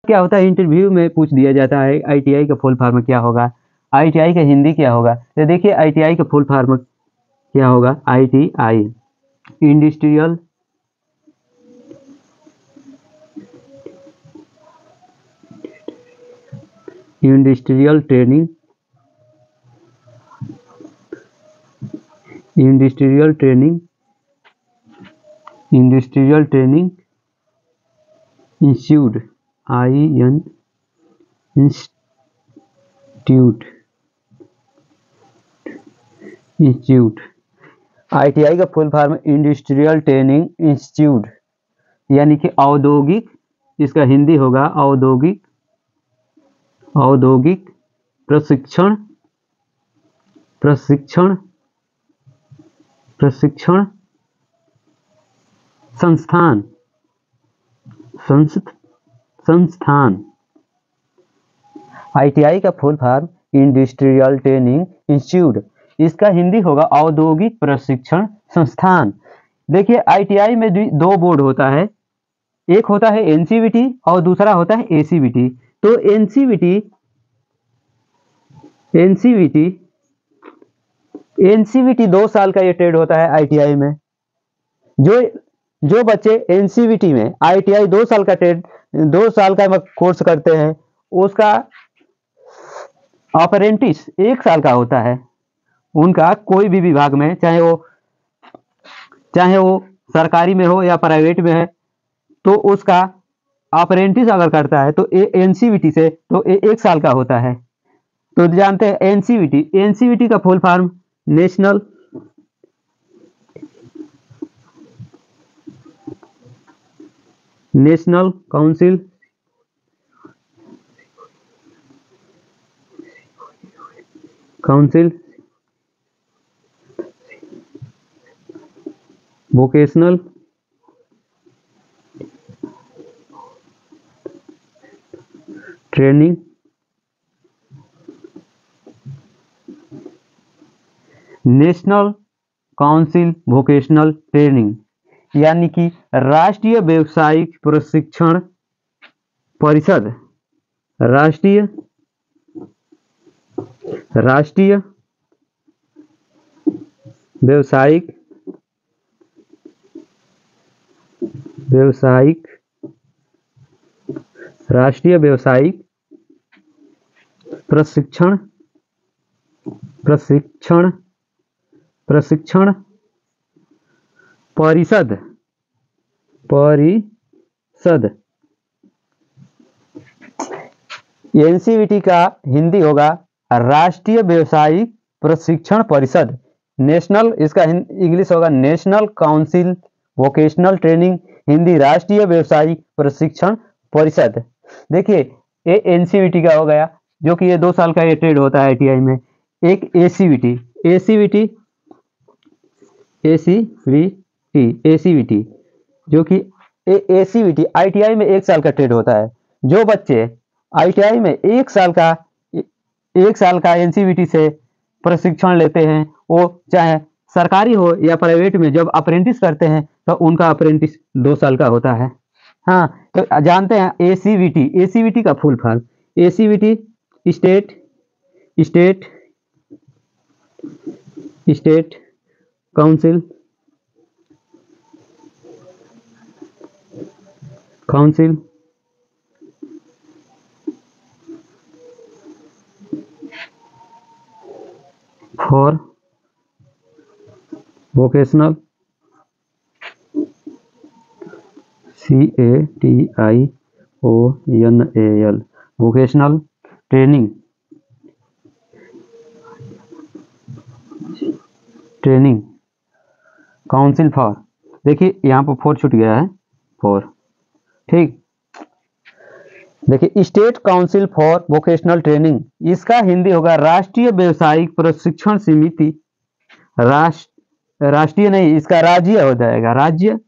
क्या होता है, इंटरव्यू में पूछ दिया जाता है आईटीआई का फुल फॉर्म क्या होगा, आईटीआई का हिंदी क्या होगा। तो देखिए आईटीआई का फुल फॉर्म क्या होगा, ITI industrial industrial training industrial training industrial training institute, IN institute institute. ITI का full form industrial training institute, यानी कि औद्योगिक, इसका हिंदी होगा औद्योगिक औद्योगिक प्रशिक्षण प्रशिक्षण प्रशिक्षण संस्थान संस्थान। आईटीआई का full form industrial training institute, इसका हिंदी होगा औद्योगिक प्रशिक्षण संस्थान। देखिए आईटीआई में दो बोर्ड होता है, एक होता है एनसीवीटी और दूसरा होता है एसीवीटी। तो एनसीवीटी 2 साल का ये ट्रेड होता है आईटीआई में। जो बच्चे एनसीवीटी में आईटीआई 2 साल का 2 साल का कोर्स करते हैं, उसका अप्रेंटिस 1 साल का होता है। उनका कोई भी विभाग में, चाहे वो सरकारी में हो या प्राइवेट में है, तो उसका अप्रेंटिस अगर करता है तो एनसीवीटी से तो 1 साल का होता है। तो जानते हैं एनसीवीटी का full form national council vocational training national council vocational training, यानी कि राष्ट्रीय व्यावसायिक प्रशिक्षण परिषद, राष्ट्रीय व्यावसायिक राष्ट्रीय व्यावसायिक प्रशिक्षण परिषद एनसीवीटी का हिंदी होगा राष्ट्रीय व्यावसायिक प्रशिक्षण परिषद। नेशनल, इसका इंग्लिश होगा national council vocational training, Hindi राष्ट्रीय व्यावसायिक प्रशिक्षण परिषद। देखिए ये एनसीवीटी का हो गया, जो कि ये 2 साल का ये ट्रेड होता है आईटीआई में। एक एसीवीटी जो कि एसीवीटी आईटीआई में 1 साल का ट्रेड होता है। जो बच्चे आईटीआई में 1 साल का एनसीवीटी से प्रशिक्षण लेते हैं, वो चाहे सरकारी हो या प्राइवेट में जब अप्रेंटिस करते हैं तो उनका अप्रेंटिस 2 साल का होता है। हाँ, तो जानते हैं एसीवीटी का full form, ACVT state council for vocational CATIONAL vocational training council for, देखिए यहाँ पर 4 छूट गया है, 4, ठीक। देखिए state council for vocational training, इसका हिंदी होगा राष्ट्रीय व्यावसायिक प्रशिक्षण समिति। राष्ट्रीय नहीं, इसका राज्य हो जाएगा, राज्य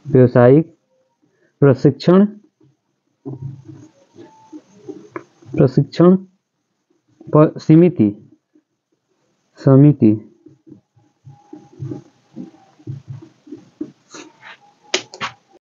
व्यावसायिक प्रशिक्षण प्रशिक्षण समिति समिति